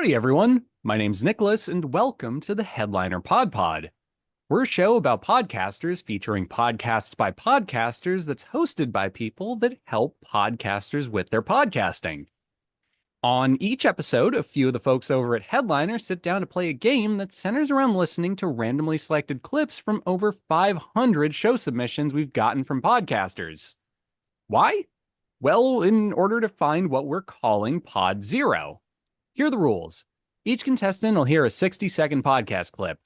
Howdy, everyone. My name's Nicholas, and welcome to the Headliner PodPod. We're a show about podcasters featuring podcasts by podcasters that's hosted by people that help podcasters with their podcasting. On each episode, a few of the folks over at Headliner sit down to play a game that centers around listening to randomly selected clips from over 500 show submissions we've gotten from podcasters. Why? Well, in order to find what we're calling Pod Zero. Here are the rules. Each contestant will hear a 60-second podcast clip.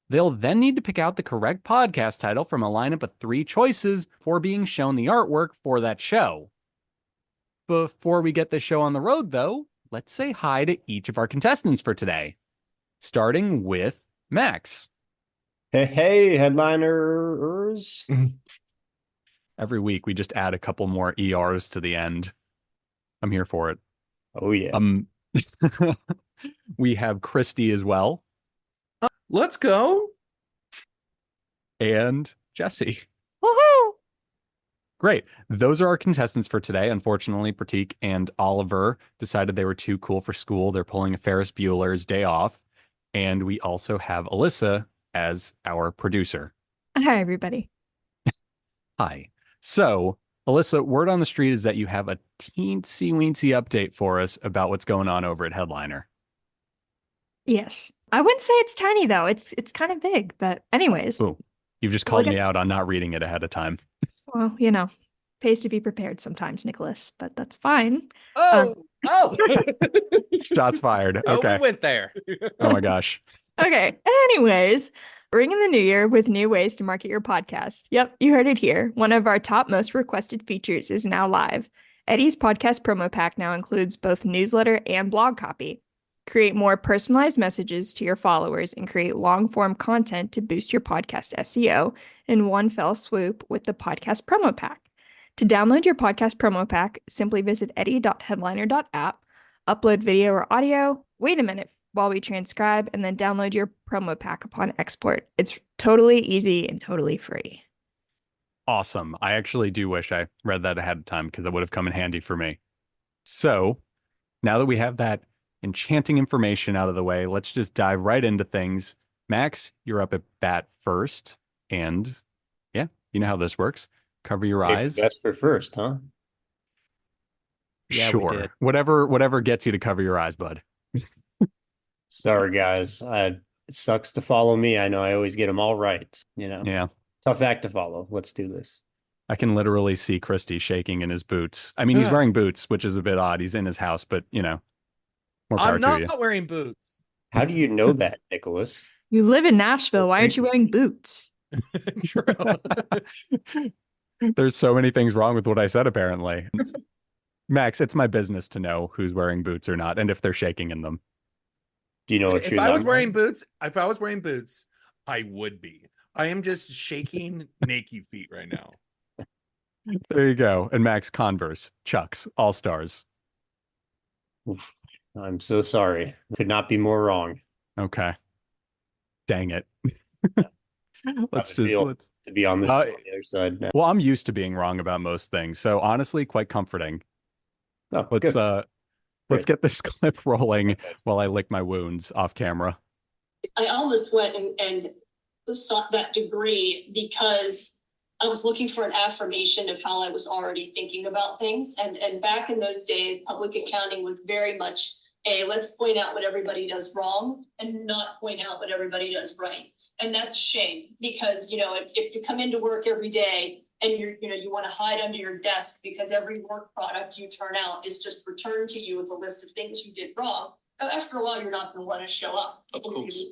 They'll then need to pick out the correct podcast title from a lineup of 3 choices before being shown the artwork for that show. Before we get this show on the road, though, let's say hi to each of our contestants for today. Starting with Max. Hey, headliners. Every week, we just add a couple more ERs to the end. I'm here for it. Oh, yeah. We have Christy as well. Let's go. And Jesse. Woohoo! Great. Those are our contestants for today. Unfortunately, Pratik and Oliver decided they were too cool for school. They're pulling a Ferris Bueller's Day Off. And we also have Alyssa as our producer. Hi, everybody. Hi. So, Alyssa, word on the street is that you have a teensy-weensy update for us about what's going on over at Headliner. Yes. I wouldn't say it's tiny, though. It's kind of big. But anyways. Ooh, you've just called me out on not reading it ahead of time. Well, pays to be prepared sometimes, Nicholas, but that's fine. Oh. Shots fired. Oh, Okay. we went there. Oh my gosh. Okay. Anyways, ring in the new year with new ways to market your podcast. Yep, you heard it here. One of our top most requested features is now live. Eddie's podcast promo pack now includes both newsletter and blog copy. Create more personalized messages to your followers and create long-form content to boost your podcast SEO in one fell swoop with the podcast promo pack. To download your podcast promo pack, simply visit eddie.headliner.app, upload video or audio, wait a minute while we transcribe, and then download your promo pack upon export. It's totally easy and totally free. Awesome. I actually do wish I read that ahead of time because it would have come in handy for me. So now that we have that enchanting information out of the way, let's just dive right into things. Max, you're up at bat first. And yeah, you know how this works. Cover your eyes. Best for first, huh? Yeah, we Sure. did. Whatever gets you to cover your eyes, bud. Sorry, guys. It sucks to follow me. I know I always get them all right. Yeah. Tough act to follow. Let's do this. I can literally see Christy shaking in his boots. I mean, he's wearing boots, which is a bit odd. He's in his house, but more power I'm to you. not wearing boots. How do you know that, Nicholas? You live in Nashville. Why aren't you wearing boots? True. There's so many things wrong with what I said, apparently. Max, it's my business to know who's wearing boots or not, and if they're shaking in them. Do you know what If shoes I was I'm wearing boots, I would be. I am just shaking naked feet right now. There you go. And Max, Converse, Chucks, All Stars. I'm so sorry. Could not be more wrong. Okay. Dang it. Let's to be on the other side now. Well, I'm used to being wrong about most things, so honestly, quite comforting. Oh, Let's good. let's get this clip rolling while I lick my wounds off camera. I almost went and sought that degree because I was looking for an affirmation of how I was already thinking about things. And back in those days, public accounting was very much let's point out what everybody does wrong and not point out what everybody does right. And that's a shame because, if you come into work every day and you want to hide under your desk because every work product you turn out is just returned to you with a list of things you did wrong, after a while, you're not going to want to show up. Of course.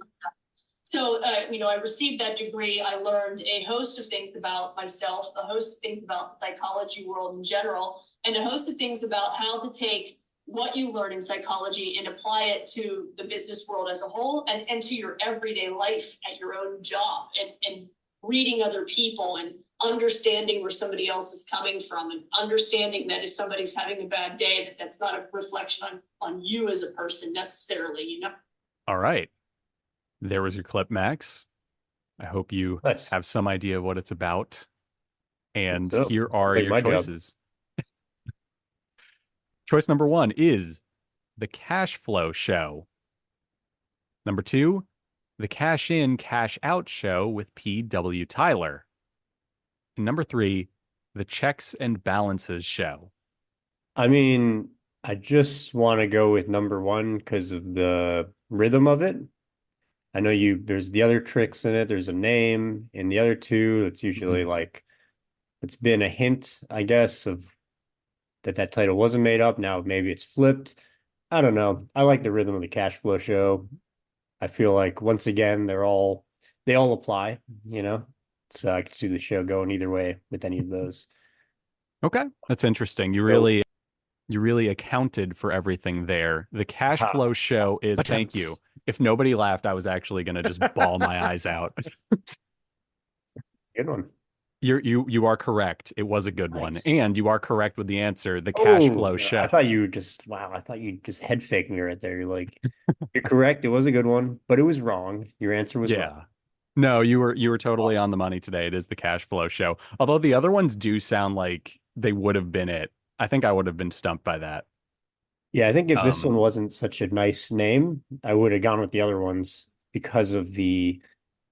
So, I received that degree. I learned a host of things about myself, a host of things about the psychology world in general, and a host of things about how to take what you learn in psychology and apply it to the business world as a whole and to your everyday life at your own job and reading other people and understanding where somebody else is coming from and understanding that if somebody's having a bad day, that's not a reflection on you as a person necessarily, All right. There was your clip, Max. I hope you have some idea of what it's about. And here are your choices. Choice number 1 is The Cash Flow Show. Number 2, the Cash In, Cash Out show with P.W. Tyler. And number 3, the Checks and Balances show. I mean, I just want to go with number 1 because of the rhythm of it. I know there's the other tricks in it. There's a name. In the other two, it's usually like, it's been a hint, I guess, of that title wasn't made up. Now maybe it's flipped. I don't know. I like the rhythm of the cash flow show. I feel like once again, they all apply, So I could see the show going either way with any of those. Okay, that's interesting. You really accounted for everything there. The cash flow show is, thank you. If nobody laughed, I was actually going to just bawl my eyes out. Good one. You are correct. It was a good Nice. one. And you are correct with the answer, the cash flow show. I thought you just head faked me right there. You're like, you're correct. It was a good one, but it was wrong. Your answer was wrong. No, you were totally on the money today. It is the cash flow show. Although the other ones do sound like they would have been it. I think I would have been stumped by that. Yeah, I think if this one wasn't such a nice name, I would have gone with the other ones because of the,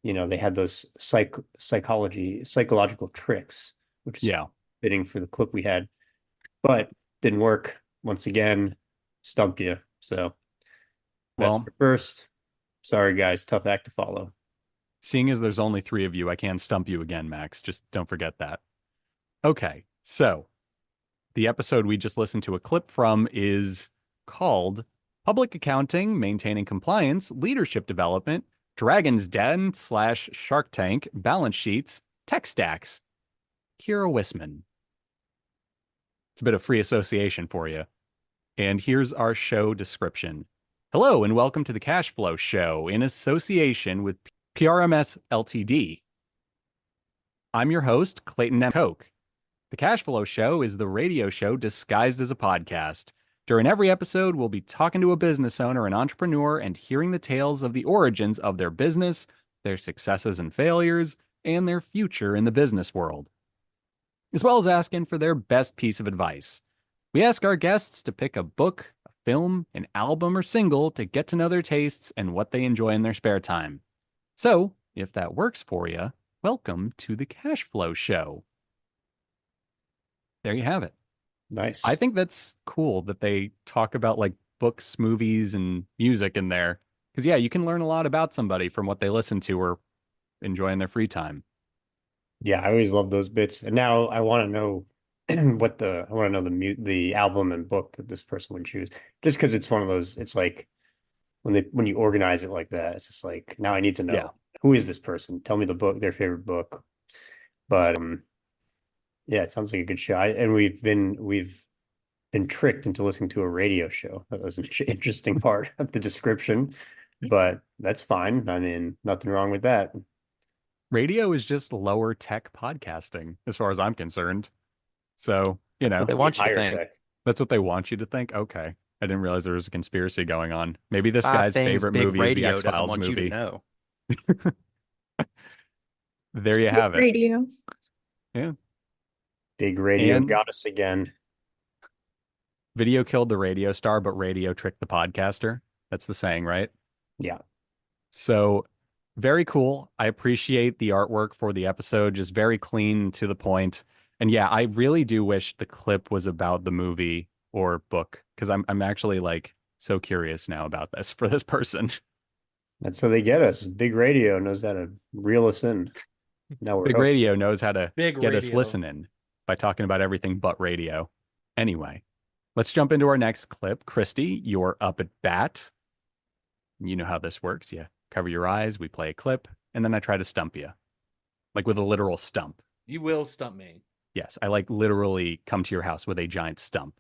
they had those psychological tricks, which is fitting for the clip we had, but didn't work. Once again, stumped you. So that's for first. Sorry, guys. Tough act to follow. Seeing as there's only 3 of you, I can stump you again, Max. Just don't forget that. Okay, so the episode we just listened to a clip from is called Public Accounting, Maintaining Compliance, Leadership Development, Dragon's Den / Shark Tank, Balance Sheets, Tech Stacks. Kira Wisman. It's a bit of free association for you. And here's our show description. Hello and welcome to the Cash Flow Show in association with PRMS Ltd. I'm your host, Clayton M. Koch. The Cash Flow Show is the radio show disguised as a podcast. During every episode, we'll be talking to a business owner, an entrepreneur, and hearing the tales of the origins of their business, their successes and failures, and their future in the business world, as well as asking for their best piece of advice. We ask our guests to pick a book, a film, an album, or single to get to know their tastes and what they enjoy in their spare time. So, if that works for you, welcome to the Cash Flow Show. There you have it. Nice. I think that's cool that they talk about like books, movies, and music in there. Because you can learn a lot about somebody from what they listen to or enjoy in their free time. Yeah, I always love those bits. And now I want to know the album and book that this person would choose. Just because it's one of those, it's like when you organize it like that, it's just like, now I need to know who is this person? Tell me the book, their favorite book. But yeah, it sounds like a good show. And we've been tricked into listening to a radio show. That was an interesting part of the description, but that's fine. I mean, nothing wrong with that. Radio is just lower tech podcasting, as far as I'm concerned. So, That's what they want you to think. That's what they want you to think. Okay, I didn't realize there was a conspiracy going on. Maybe this guy's things favorite Big movie is the Radio X-Files doesn't want movie. you to know. There you have it. Radio. Yeah. Big Radio And- got us again. Video killed the radio star, but radio tricked the podcaster. That's the saying, right? Yeah. So very cool. I appreciate the artwork for the episode, just very clean to the point. And yeah, I really do wish the clip was about the movie or book, because I'm actually like so curious now about this for this person. That's how they get us. Big Radio knows how to reel us in. Now we're Big hooked. Radio knows how to Big get us Radio. listening by talking about everything but radio. Anyway, let's jump into our next clip. Christy, you're up at bat. You know how this works. You cover your eyes, we play a clip, and then I try to stump you. Like with a literal stump. You will stump me. Yes, I like literally come to your house with a giant stump.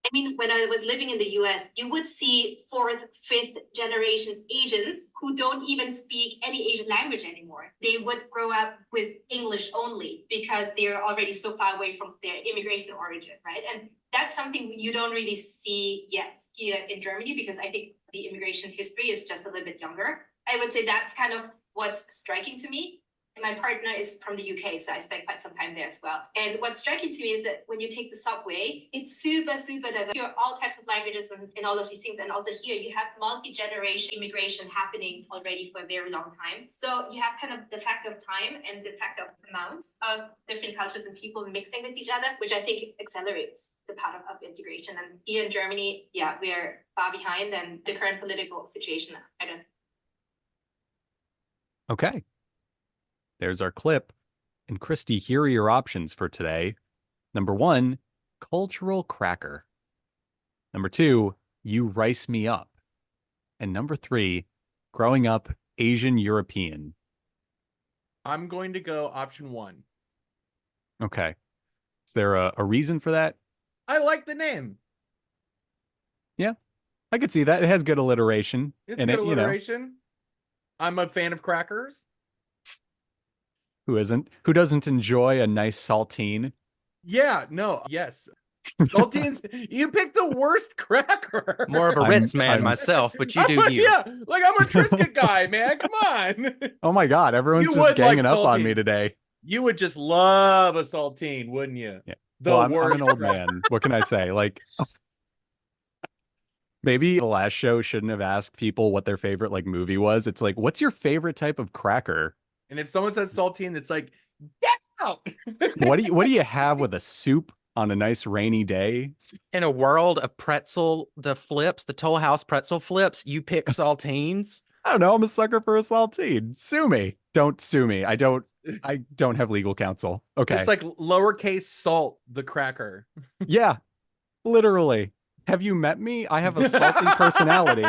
I mean, when I was living in the US, you would see 4th, 5th generation Asians who don't even speak any Asian language anymore. They would grow up with English only because they're already so far away from their immigration origin, right? And that's something you don't really see yet here in Germany, because I think the immigration history is just a little bit younger. I would say that's kind of what's striking to me. My partner is from the UK, so I spent quite some time there as well. And what's striking to me is that when you take the subway, it's super, super diverse. You have all types of languages and all of these things. And also here you have multi-generation immigration happening already for a very long time. So you have kind of the factor of time and the factor of amount of different cultures and people mixing with each other, which I think accelerates the part of integration. And here in Germany, yeah, we're far behind, and the current political situation, I don't. Okay. There's our clip. And Christy, here are your options for today. Number 1, cultural cracker. Number 2, you rice me up. And number 3, growing up Asian European. I'm going to go option 1. Okay. Is there a reason for that? I like the name. Yeah, I could see that. It has good alliteration. It's in good it, alliteration. I'm a fan of crackers. Who isn't? Who doesn't enjoy a nice saltine? Yeah, no, yes. Saltines, you picked the worst cracker. More of a Ritz man myself, but you do you. Yeah, like I'm a Triscuit guy, man. Come on. Oh my God, everyone's You just would like ganging up on me saltines. today. You would just love a saltine, wouldn't you? Yeah. The Well, I'm worst. an old man. What can I say? Like, maybe the last show shouldn't have asked people what their favorite like movie was. It's like, what's your favorite type of cracker? And if someone says saltine, it's like, get out. What do you have with a soup on a nice rainy day? In a world of pretzel, the Toll House pretzel flips, you pick saltines. I don't know. I'm a sucker for a saltine. Sue me. Don't sue me. I don't have legal counsel. Okay. It's like lowercase salt, the cracker. Yeah, literally. Have you met me? I have a salty personality.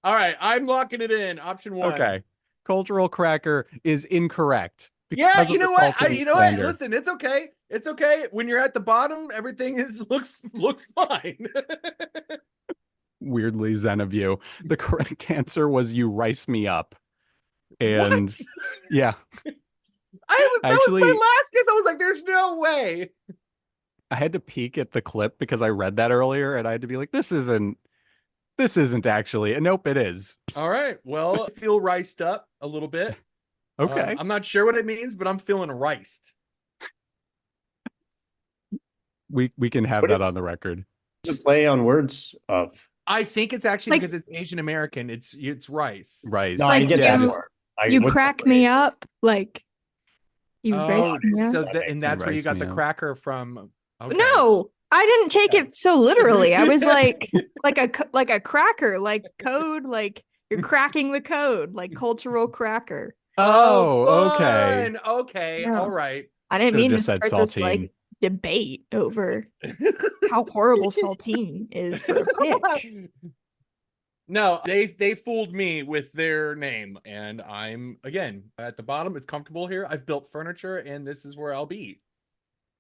All right, I'm locking it in. Option 1. Okay. Cultural cracker is incorrect. Yeah, because of you the know what? salty You know what? slander. Listen, it's okay. It's okay. When you're at the bottom, everything looks fine. Weirdly zen of you. The correct answer was you rice me up. And What? yeah, That Actually- was my last guess. I was like, there's no way. I had to peek at the clip because I read that earlier and I had to be like, this isn't actually. And nope, it is. All right. Well, I feel riced up a little bit. Okay. I'm not sure what it means, but I'm feeling riced. We can have What that is- on the record. The play on words of. I think it's actually Like- because it's Asian American. It's rice. Rice. No, Like I get yeah, that you- part. You what's the crack me phrase? up, like you Oh, race me up. so and that's where you Rice got me the up. cracker from. Okay. No, I didn't take it so literally. I was like a cracker, like code, like you're cracking the code, like cultural cracker. Oh, okay. fun. Okay. Yeah. All right. I didn't Should've mean to just said start this saltine. like debate over how horrible saltine is for a pitch. No, they fooled me with their name, and I'm again at the bottom. It's comfortable here. I've built furniture, and this is where I'll be.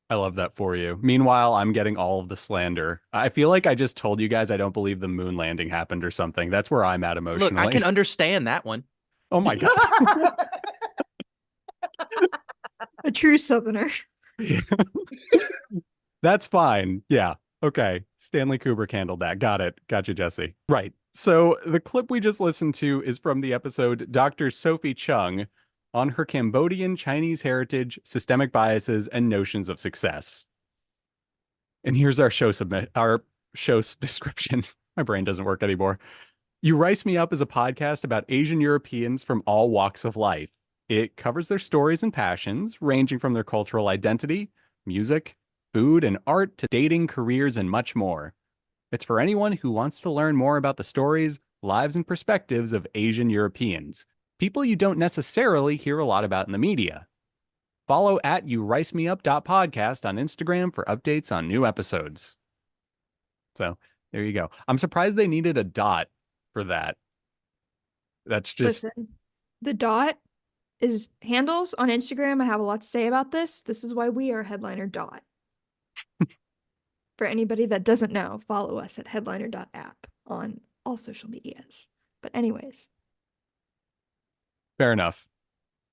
I love that for you. Meanwhile, I'm getting all of the slander. I feel like I just told you guys I don't believe the moon landing happened or something. That's where I'm at emotionally. Look, I can understand that one. Oh my God. A true Southerner. That's fine. Yeah. Okay. Stanley Kubrick handled that. Got it. Got you, Jesse. Right. So the clip we just listened to is from the episode Dr. Sophie Chung on her Cambodian Chinese heritage, systemic biases, and notions of success. And here's our show's description. My brain doesn't work anymore. You Rice Me Up is a podcast about Asian Europeans from all walks of life. It covers their stories and passions, ranging from their cultural identity, music, food and art to dating, careers, and much more. It's for anyone who wants to learn more about the stories, lives, and perspectives of Asian Europeans, people you don't necessarily hear a lot about in the media. Follow at youricemeup.podcast on Instagram for updates on new episodes. So there you go. I'm surprised they needed a dot for that. That's just Listen, the dot is handles on Instagram. I have a lot to say about this. This is why we are Headliner Dot. For anybody that doesn't know, follow us at headliner.app on all social medias. But anyways, fair enough.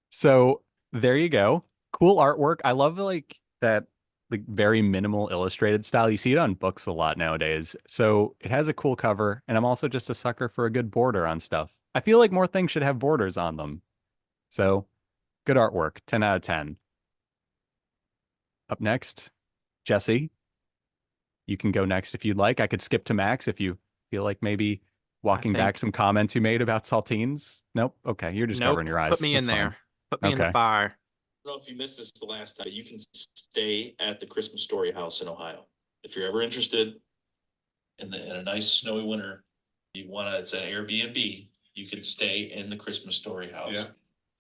So there you go. Cool artwork. I love like that like very minimal illustrated style. You see it on books a lot nowadays. So it has a cool cover, and I'm also just a sucker for a good border on stuff. I feel like more things should have borders on them. So Good artwork. 10 out of 10. Up next, Jesse. You can go next if you'd like. I could skip to Max if you feel like maybe walking think- back some comments you made about saltines. Nope. Okay, you're just Nope. covering your eyes. Put me in That's fine. there. Put me in the Okay. fire. I don't know if you missed this the last time. You can stay at the Christmas Story House in Ohio. If you're ever interested in a nice snowy winter, it's an Airbnb, you can stay in the Christmas Story House. Yeah.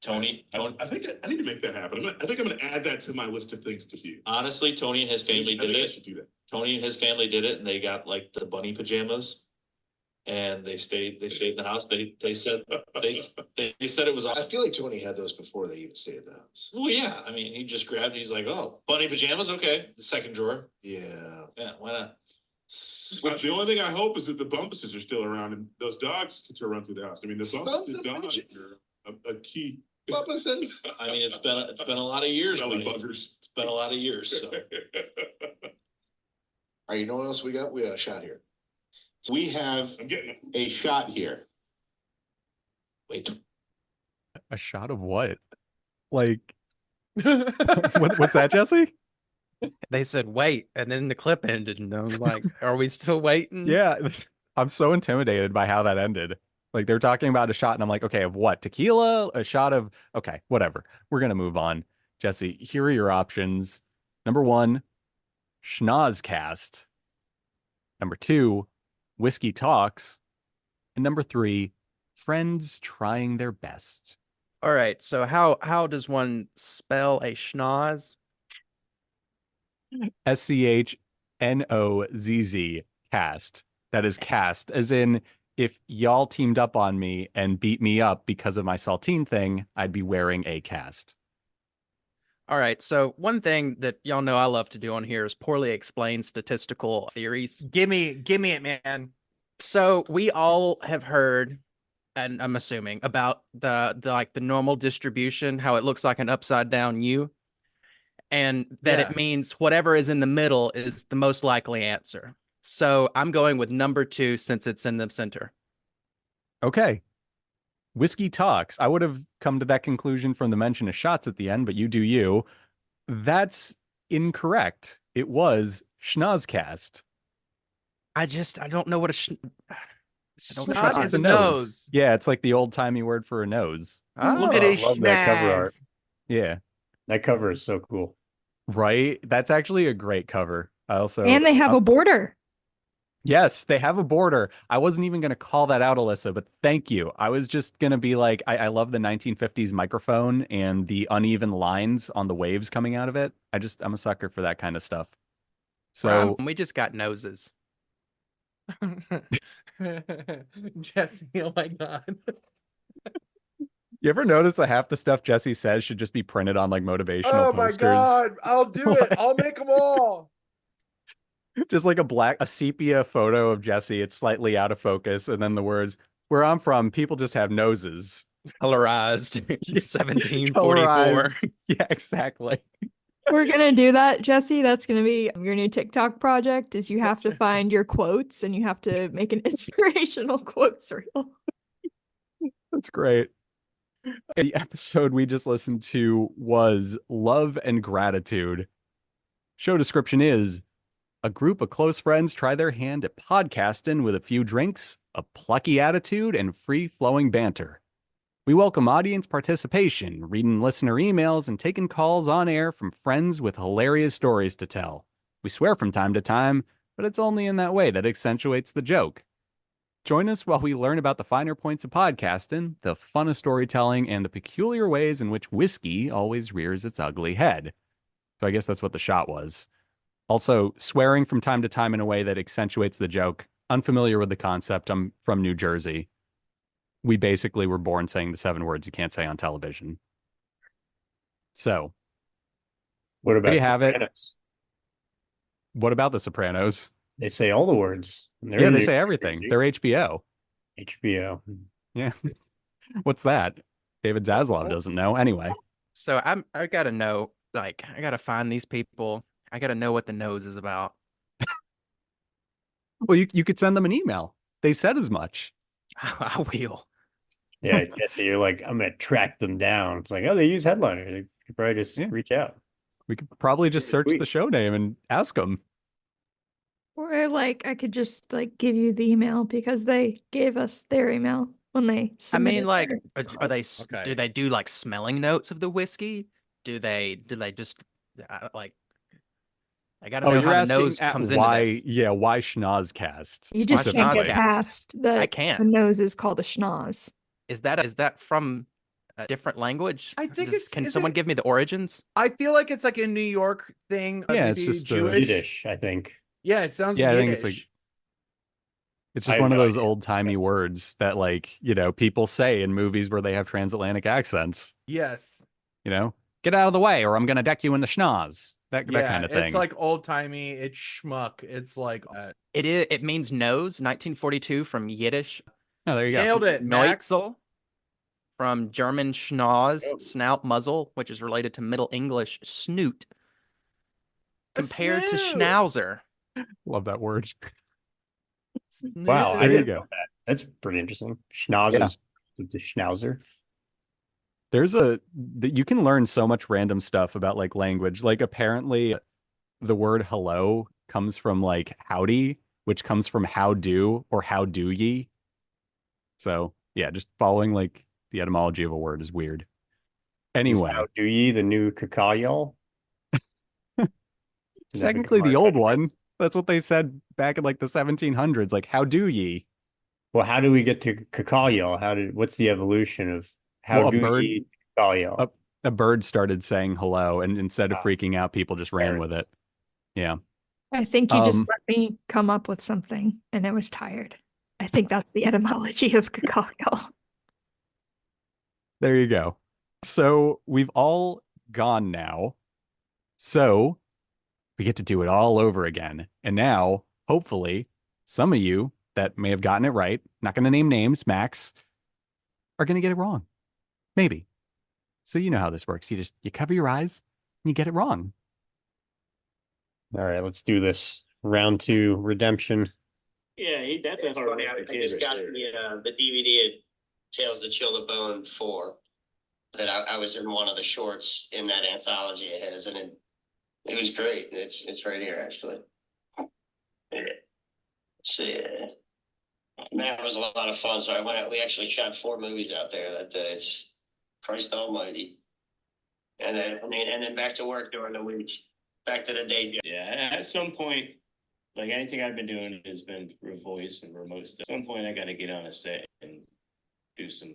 Tony, I think I need to make that happen. I think I'm going to add that to my list of things to do. honestly, Tony and his family I did think I it. should do that. Tony and his family did it, and they got like the bunny pajamas, and they stayed in the house. They said it was I awesome. feel like Tony had those before they even stayed at the house. Well, yeah. I mean, he just grabbed. He's like, "Oh, bunny pajamas, okay." The second drawer. Yeah. Yeah, why not? But the only thing I hope is that the bumpuses are still around and those dogs can run through the house. I mean, the Sons bumpuses of dogs bitches. are a key. Papa says. I mean, it's been a lot of years, Smelly buddy. buggers. It's been a lot of years. So All right, you know what else we got? We got a shot here. We have I'm getting it. a shot here. wait. A shot of what? Like, what's that, Jesse? They said wait, and then the clip ended, and I was like, "Are we still waiting?" Yeah, I'm so intimidated by how that ended. Like they're talking about a shot, and I'm like, okay, of what? Tequila? A shot of? Okay, whatever. We're gonna move on. Jesse, here are your options. Number 1, Schnozcast. Number 2, Whiskey Talks. And number 3, Friends Trying Their Best. All right. So how does one spell a schnoz? SCHNOZZ cast. That is cast, as in if y'all teamed up on me and beat me up because of my saltine thing, I'd be wearing a cast. All right. So one thing that y'all know I love to do on here is poorly explain statistical theories. Give me it, man. So we all have heard, and I'm assuming, about the normal distribution, how it looks like an upside down U, and that Yeah. it means whatever is in the middle is the most likely answer. So I'm going with number 2 since it's in the center. Okay. Whiskey Talks. I would have come to that conclusion from the mention of shots at the end, but you do you. That's incorrect. It was Schnozcast. I don't know what I don't Schnoz trust is the a nose. Yeah, it's like the old-timey word for a nose. Look at Oh, his love that cover art. schmaz. Yeah, That cover is so cool. right? That's actually a great cover. I also And they have a border. Yes, they have a border. I wasn't even going to call that out, Alyssa, but thank you. I was just going to be like, I love the 1950s microphone and the uneven lines on the waves coming out of it. I'm a sucker for that kind of stuff. So We just got noses. Jesse, oh my god. you ever notice that half the stuff Jesse says should just be printed on like motivational Oh my posters? god, I'll do it. I'll make them all. Just like a sepia photo of Jesse. It's slightly out of focus. And then the words, "Where I'm from, people just have noses." Colorized 1744. Colorized. Yeah, exactly. We're gonna do that, Jesse. That's gonna be your new TikTok project. Is you have to find your quotes and you have to make an inspirational quotes reel. That's great. The episode we just listened to was Love and Gratitude. Show description is: a group of close friends try their hand at podcasting with a few drinks, a plucky attitude, and free-flowing banter. We welcome audience participation, reading listener emails, and taking calls on air from friends with hilarious stories to tell. We swear from time to time, but it's only in that way that accentuates the joke. Join us while we learn about the finer points of podcasting, the fun of storytelling, and the peculiar ways in which whiskey always rears its ugly head. So I guess that's what the shot was. Also, swearing from time to time in a way that accentuates the joke. Unfamiliar with the concept. I'm from New Jersey. We basically were born saying the 7 words you can't say on television. So, What there about you have it. Sopranos? What about The Sopranos? They say all the words. They're Yeah, in they New say everything. Jersey. They're HBO. HBO. Yeah. What's that? David Zaslav doesn't know. Anyway. So I gotta know, like, I gotta find these people. I gotta know what the nose is about. Well, you could send them an email. They said as much. I will. Yeah, Jesse, you're like, I'm gonna track them down. It's like, oh, they use headliner. You could probably just Yeah. reach out. We could probably just search the Tweet. show name and ask them. Or like I could just like give you the email because they gave us their email when they I submitted mean, like, their- are they? Okay. Do they do like smelling notes of the whiskey? Do they just like? I gotta Oh, know you're how the asking nose at comes why, into this. yeah, why Schnozcast You just can't get specifically? Schnozcast. past I the can't. the nose is called a schnoz. Is that from a different language? I think Can is someone it- give me the origins? I feel like it's like a New York thing. Yeah, it's maybe just, Jewish. Yiddish, I think. Yeah, it sounds Yeah, I think Yiddish. it's like it's I just have one of no those idea. old timey words that, like, people say in movies where they have transatlantic accents. Yes. Get out of the way, or I'm gonna deck you in the schnoz. That kind of thing. It's like old timey. It's schmuck. It's like It means nose. 1942 from Yiddish. Oh, there you go. nailed it. Max. Neutzel from German schnoz, Oh. snout, muzzle, which is related to Middle English snoot, A compared to snoot. schnauzer. Love that word. Wow, I There you didn't go. know that. That's pretty interesting. Schnoz Yeah. is the schnauzer. You can learn so much random stuff about like language. Like apparently the word hello comes from like howdy, which comes from how do or how do ye. So yeah, just following like the etymology of a word is weird. Anyway, How do ye the new cacao? technically the old one. That's what they said back in like the 1700s. Like, how do ye? Well, how do we get to cacao? What's the evolution of how Well, a do bird- ye cacao? A bird started saying hello, and instead of Ah, freaking out, people just ran with it. parrots. Yeah. I think you just Um, let me come up with something and I was tired. I think that's the etymology of cacao. There you go. So we've all gone now. So we get to do it all over again. And now, hopefully, some of you that may have gotten it right, not going to name names, Max, are going to get it wrong. Maybe. So you know how this works. You cover your eyes and you get it wrong. All right, let's do this. Round 2, redemption. Yeah, that's a hard one. I just got the DVD of Tales to Chill the Bone 4 that I was in one of the shorts in that anthology it has, and it was great. It's right here actually. Yeah. See, man, it was a lot of fun. So I went out. We actually shot 4 movies out there that day. It's Christ Almighty, and then back to work during the week. Back to the day job. Yeah, at some point, like anything I've been doing has been through voice and remote stuff. At some point, I got to get on a set and do some.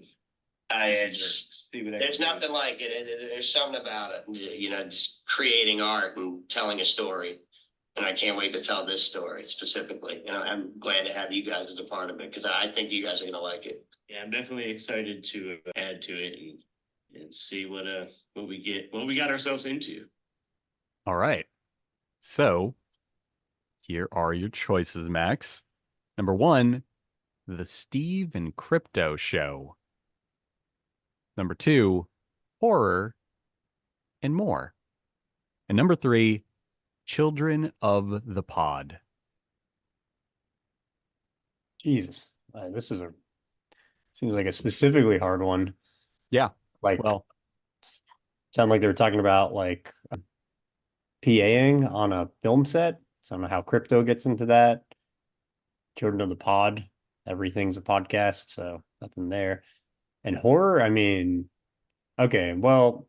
There's nothing like it. There's something about it. Just creating art and telling a story. And I can't wait to tell this story specifically. I'm glad to have you guys as a part of it because I think you guys are gonna like it. Yeah, I'm definitely excited to add to it and see what we got ourselves into. All right. So here are your choices, Max. Number 1, The Steve and Crypto Show. Number 2, Horror and More. And number 3, Children of the Pod. Jesus, this seems like a specifically hard one. Yeah. Like, Well, sound like they were talking about like PAing on a film set. So I don't know how crypto gets into that. Children of the Pod, everything's a podcast, so nothing there. And horror, I mean, okay, well,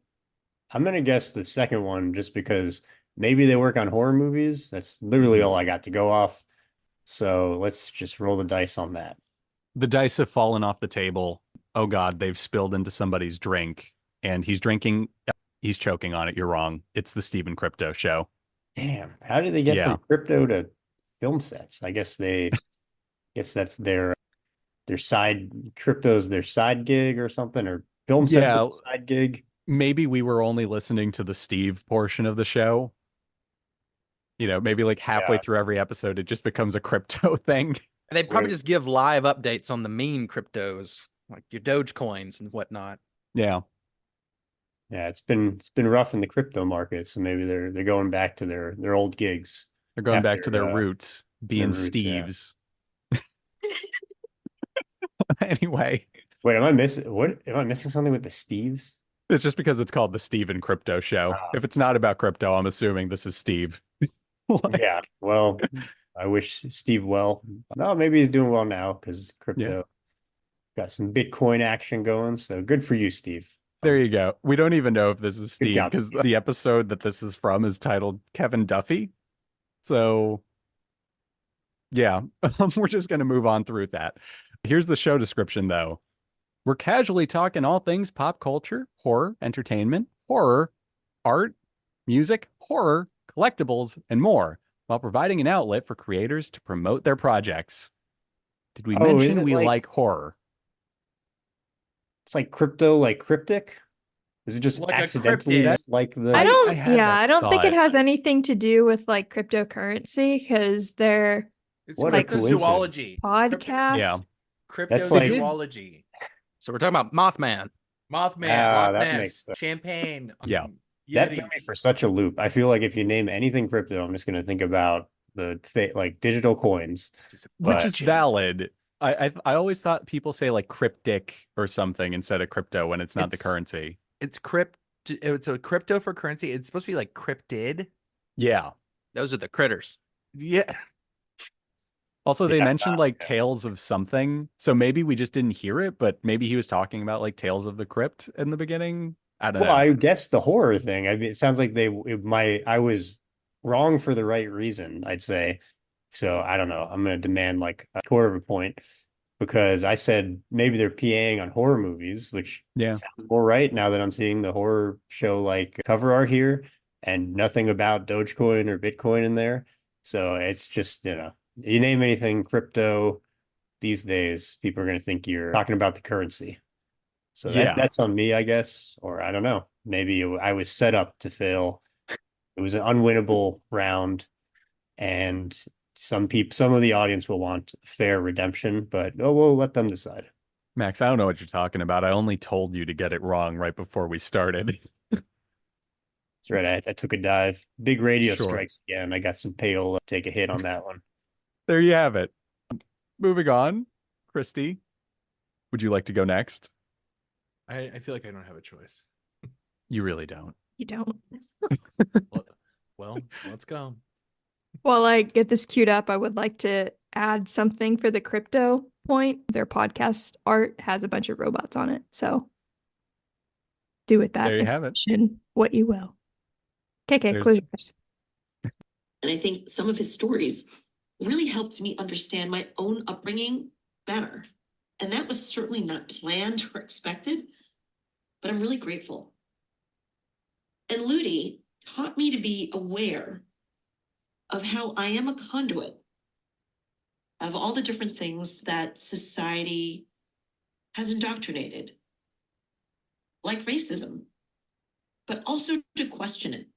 I'm gonna guess the second one just because maybe they work on horror movies. That's literally all I got to go off. So let's just roll the dice on that. the dice have fallen off the table. Oh God, they've spilled into somebody's drink, and he's choking on it. You're wrong. It's the Stephen Crypto Show. Damn, how did they get Yeah. from crypto to film sets? I guess that's their side crypto's their side gig or something, or film sets Yeah. are their side gig. Maybe we were only listening to the Steve portion of the show. Maybe like halfway Yeah. through every episode, it just becomes a crypto thing. They'd probably Right. just give live updates on the meme cryptos, like your Doge coins and whatnot. Yeah. Yeah, it's been rough in the crypto market, so maybe they're going back to their old gigs. They're going back to their After, roots, being roots, yeah. Steves. Anyway, Wait, am I missing what? Am I missing something with the Steves? It's just because it's called the Steve and Crypto Show. If it's not about crypto, I'm assuming this is Steve. Like, Yeah. Well, I wish Steve well. No, maybe he's doing well now because crypto got some Bitcoin action going. So good for you, Steve. there you go. We don't even know if this is Good Steve job, because Steve. the episode that this is from is titled Kevin Duffy. So yeah, we're just going to move on through that. Here's the show description, though. We're casually talking all things pop culture, horror, entertainment, horror, art, music, horror, collectibles, and more, while providing an outlet for creators to promote their projects. Did we is mention it we like- like horror? It's like crypto, like cryptic. Is it just Like a accidentally cryptid. like the? I had that don't think it thought. has anything to do with like cryptocurrency because they're It's What a cryptozoology. podcasts. Yeah. That's like- Cryptozoology. So we're talking about Mothman. Mothman, Ah, Loch that Ness, makes sense. champagne. Yeah. That threw me for such a loop. I feel like if you name anything crypto, I'm just going to think about the like digital coins. Which But- is valid. I always thought people say like cryptic or something instead of crypto when it's not the It's- currency. It's a crypto for currency. It's supposed to be like cryptid. Yeah. Those are the critters. Yeah. Also, they Yeah, mentioned like tales of something. So maybe we just didn't hear it, but maybe he was talking about like tales of the crypt in the beginning. I don't Well, know. I guess the horror thing. I mean, it sounds like I was wrong for the right reason, I'd say. So I don't know. I'm going to demand like a quarter of a point because I said maybe they're PAing on horror movies, which Yeah. sounds more right now that I'm seeing the horror show like cover art here and nothing about Dogecoin or Bitcoin in there. So it's just, you name anything crypto these days, people are going to think you're talking about the currency. So Yeah. that's on me, I guess, or I don't know. Maybe I was set up to fail. It was an unwinnable round, and some of the audience will want fair redemption, but we'll let them decide. Max, I don't know what you're talking about. I only told you to get it wrong right before we started. That's right. I took a dive. Big radio Sure. strikes again. I got some payola. Take a hit on that one. There you have it. Moving on. Christy, would you like to go next? I feel like I don't have a choice. You really don't. You don't. Well, let's go. While I get this queued up, I would like to add something for the crypto point. Their podcast art has a bunch of robots on it. So do with that There you have it. information what you will. KK, There's- close yours. And I think some of his stories really helped me understand my own upbringing better. And that was certainly not planned or expected, but I'm really grateful. And Ludi taught me to be aware of how I am a conduit of all the different things that society has indoctrinated, like racism, but also to question it.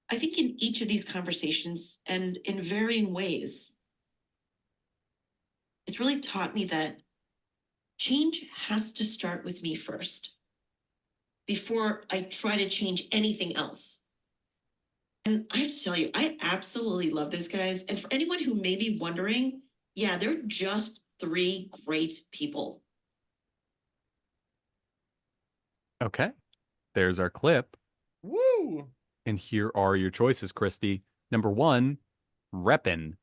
I think in each of these conversations and in varying ways, it's really taught me that change has to start with me first before I try to change anything else. And I have to tell you, I absolutely love these guys. And for anyone who may be wondering, yeah, they're just 3 great people. Okay. There's our clip. Woo! And here are your choices, Christy. Number 1, Reppin.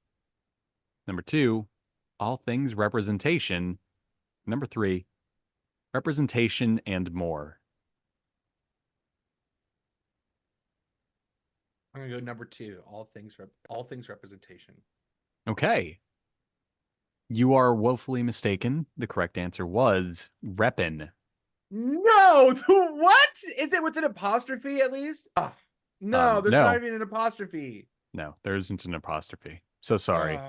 Number 2, all things representation. Number 3, representation and more. I'm gonna go number 2. All things representation. Okay. You are woefully mistaken. The correct answer was Reppin. No, what? Is it with an apostrophe at least? No, there's no. not even an apostrophe. No, there isn't an apostrophe. So sorry.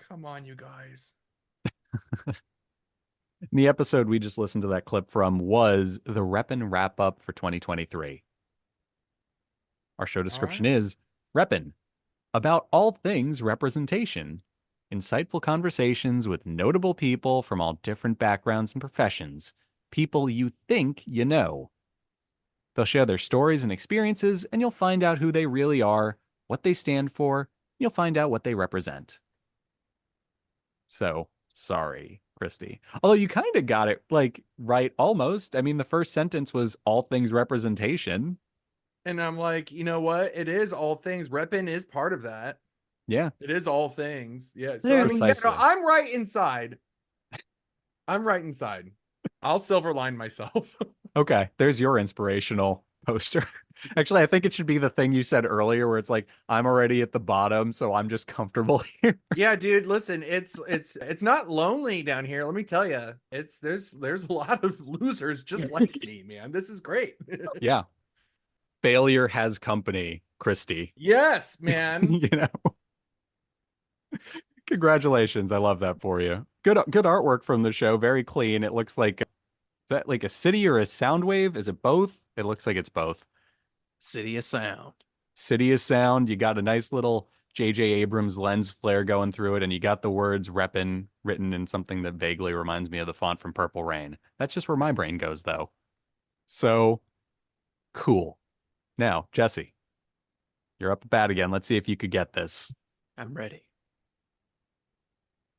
Come on, you guys. The episode we just listened to that clip from was the Reppin wrap up for 2023. Our show description is Reppin, about all things representation. Insightful conversations with notable people from all different backgrounds and professions. People you think you know. They'll share their stories and experiences, and you'll find out who they really are, what they stand for, and you'll find out what they represent. So, sorry, Christy. Although you kind of got it like right almost. I mean, the first sentence was all things representation. And I'm like, you know what? It is all things. Reppin is part of that. Yeah. It is all things. Yeah. So Yeah, I mean, yeah, no, precisely. I'm right inside. I'm right inside. I'll silver line myself. Okay, there's your inspirational poster. Actually, I think it should be the thing you said earlier where it's like, I'm already at the bottom, so I'm just comfortable here. Yeah, dude, listen, it's not lonely down here. Let me tell you. There's a lot of losers just like me, man. This is great. Yeah. Failure has company, Christy. Yes, man. You know. Congratulations. I love that for you. Good artwork from the show. Very clean. It looks like, is that like a city or a sound wave? Is it both? It looks like it's both. City of Sound. City of Sound. You got a nice little J.J. Abrams lens flare going through it, and you got the words Reppin written in something that vaguely reminds me of the font from Purple Rain. That's just where my brain goes, though. So cool. Now, Jesse, you're up at bat again. Let's see if you could get this. I'm ready.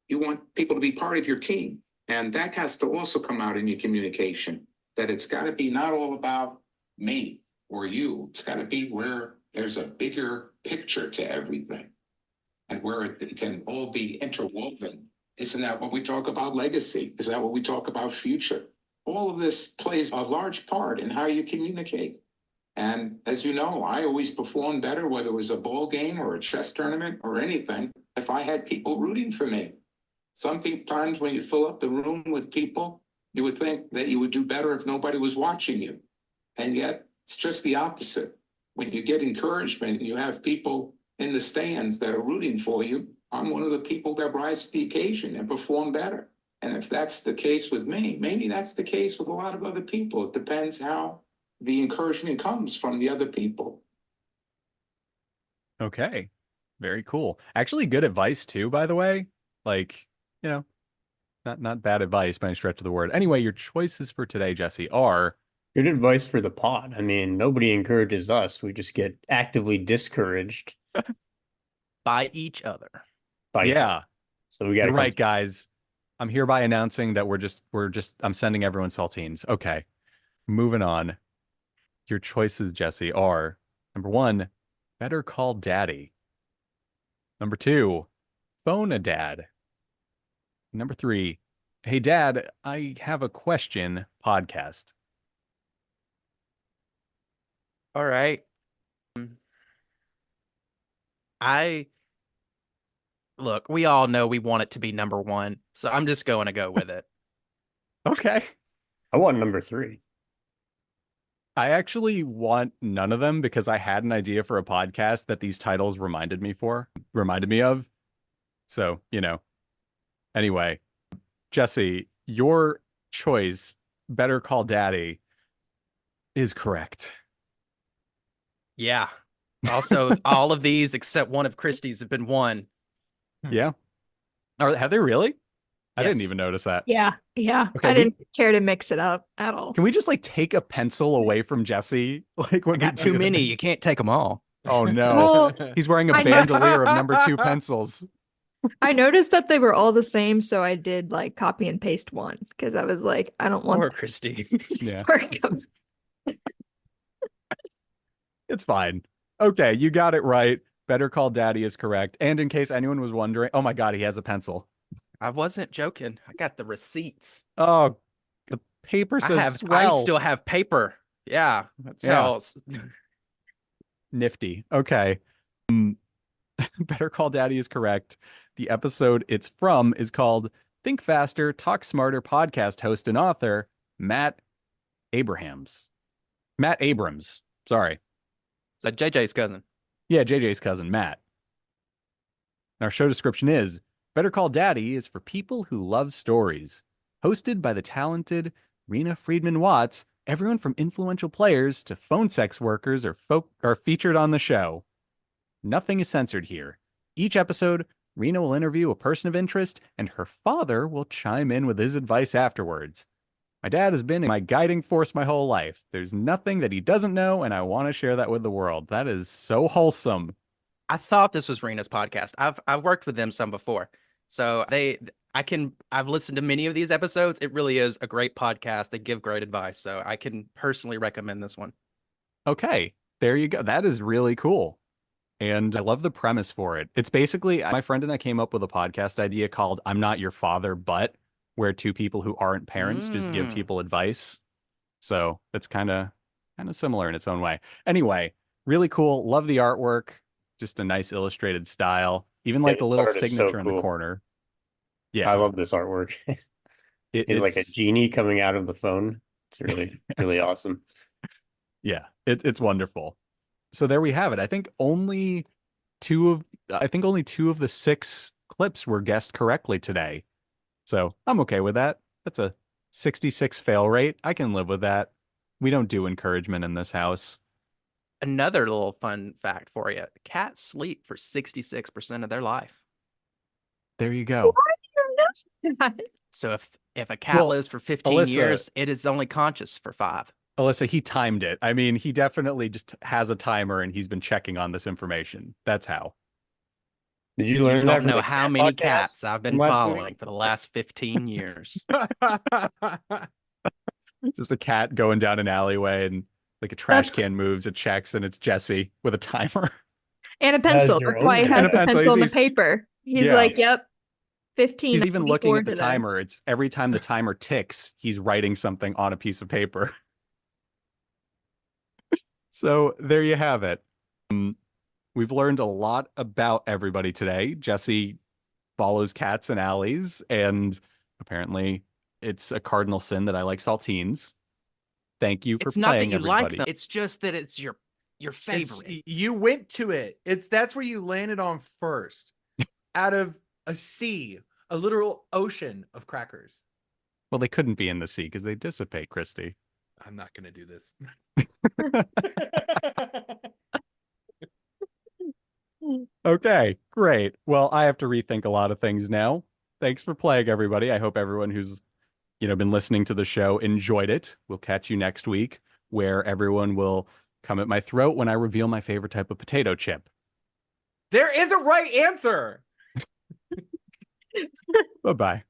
You want people to be part of your team. And that has to also come out in your communication, that it's got to be not all about me or you. It's got to be where there's a bigger picture to everything and where it can all be interwoven. Isn't that what we talk about legacy? Is that what we talk about future? All of this plays a large part in how you communicate. And as you know, I always perform better, whether it was a ball game or a chess tournament or anything, if I had people rooting for me. Sometimes when you fill up the room with people, you would think that you would do better if nobody was watching you. And yet it's just the opposite. When you get encouragement and you have people in the stands that are rooting for you, I'm one of the people that rise to the occasion and perform better. And if that's the case with me, maybe that's the case with a lot of other people. It depends how the encouragement comes from the other people. Okay. Very cool. Actually, good advice too, by the way. Like, you know, not bad advice by any stretch of the word. Anyway, your choices for today, Jesse, are good advice for the pod. I mean, nobody encourages us. We just get actively discouraged by each other. Yeah. So we got to right, guys. I'm hereby announcing that I'm sending everyone saltines. Okay. Moving on. Your choices, Jesse, are number 1, Better Call Daddy. Number 2, Phone a Dad. Number 3, Hey Dad, I have a question podcast. All right. Look, we all know we want it to be number 1, so I'm just going to go with it. Okay. I want number 3. I actually want none of them because I had an idea for a podcast that these titles reminded me of. So, you know. Anyway, Jesse, your choice, Better Call Daddy, is correct. Yeah. Also, all of these except one of Christie's have been won. Yeah. Have they really? I Yes. didn't even notice that. Yeah. Okay, I didn't care to mix it up at all. Can we just like take a pencil away from Jesse? Like when I got too many. You can't take them all. Oh no. Well, He's wearing a I know- bandolier of number 2 pencils. I noticed that they were all the same, so I did like copy and paste one because I was like, I don't want Poor this Christy. to Yeah. start coming. It's fine. Okay, you got it right. Better Call Daddy is correct. And in case anyone was wondering, oh my God, he has a pencil. I wasn't joking. I got the receipts. Oh, the paper says swell. I still have paper. Yeah. That's Yeah. how Nifty. Okay. Better Call Daddy is correct. The episode it's from is called Think Faster, Talk Smarter podcast host and author, Matt Abrams. Sorry. Is that JJ's cousin? Yeah, JJ's cousin, Matt. And our show description is Better Call Daddy is for people who love stories. Hosted by the talented Rena Friedman Watts, everyone from influential players to phone sex workers are featured on the show. Nothing is censored here. Each episode, Rena will interview a person of interest, and her father will chime in with his advice afterwards. My dad has been my guiding force my whole life. There's nothing that he doesn't know, and I want to share that with the world. That is so wholesome. I thought this was Rena's podcast. I've worked with them some before. So I've listened to many of these episodes. It really is a great podcast. They give great advice. So I can personally recommend this one. Okay, there you go. That is really cool. And I love the premise for it. It's basically my friend and I came up with a podcast idea called I'm Not Your Father, But, where two people who aren't parents just give people advice. So it's kind of similar in its own way. Anyway, really cool. Love the artwork. Just a nice illustrated style. Even like the this little art is so signature in the cool. corner. I Yeah, love this artwork. It's like a genie coming out of the phone. It's really, really awesome. Yeah, it's wonderful. So there we have it. I think only two of the 6 clips were guessed correctly today. So I'm okay with that. That's a 66 fail rate. I can live with that. We don't do encouragement in this house. Another little fun fact for you. Cats sleep for 66% of their life. There you go. So if a cat lives for 15 Alyssa, years, it is only conscious for 5. Alyssa, he timed it. I mean, he definitely just has a timer and he's been checking on this information. That's how. Did you learn You that don't from know the how cat many podcast cats I've been from last following week? for the last 15 years. Just a cat going down an alleyway and like a trash can moves, it checks, and it's Jesse with a timer. And a pencil. That's why he has the pencil and the paper. He's like, yep, 15. He's even looking at the today. timer. It's every time the timer ticks, he's writing something on a piece of paper. So there you have it. We've learned a lot about everybody today. Jesse follows cats in alleys, and apparently it's a cardinal sin that I like saltines. Thank you for It's not that playing, you everybody. like them. It's just that it's your favorite. You went to it. That's where you landed on first. Out of a sea, a literal ocean of crackers. Well, they couldn't be in the sea because they dissipate, Christy. I'm not going to do this. Okay, great. Well, I have to rethink a lot of things now. Thanks for playing, everybody. I hope everyone who's been listening to the show enjoyed it. We'll catch you next week, where everyone will come at my throat when I reveal my favorite type of potato chip. There is a right answer. Bye-bye.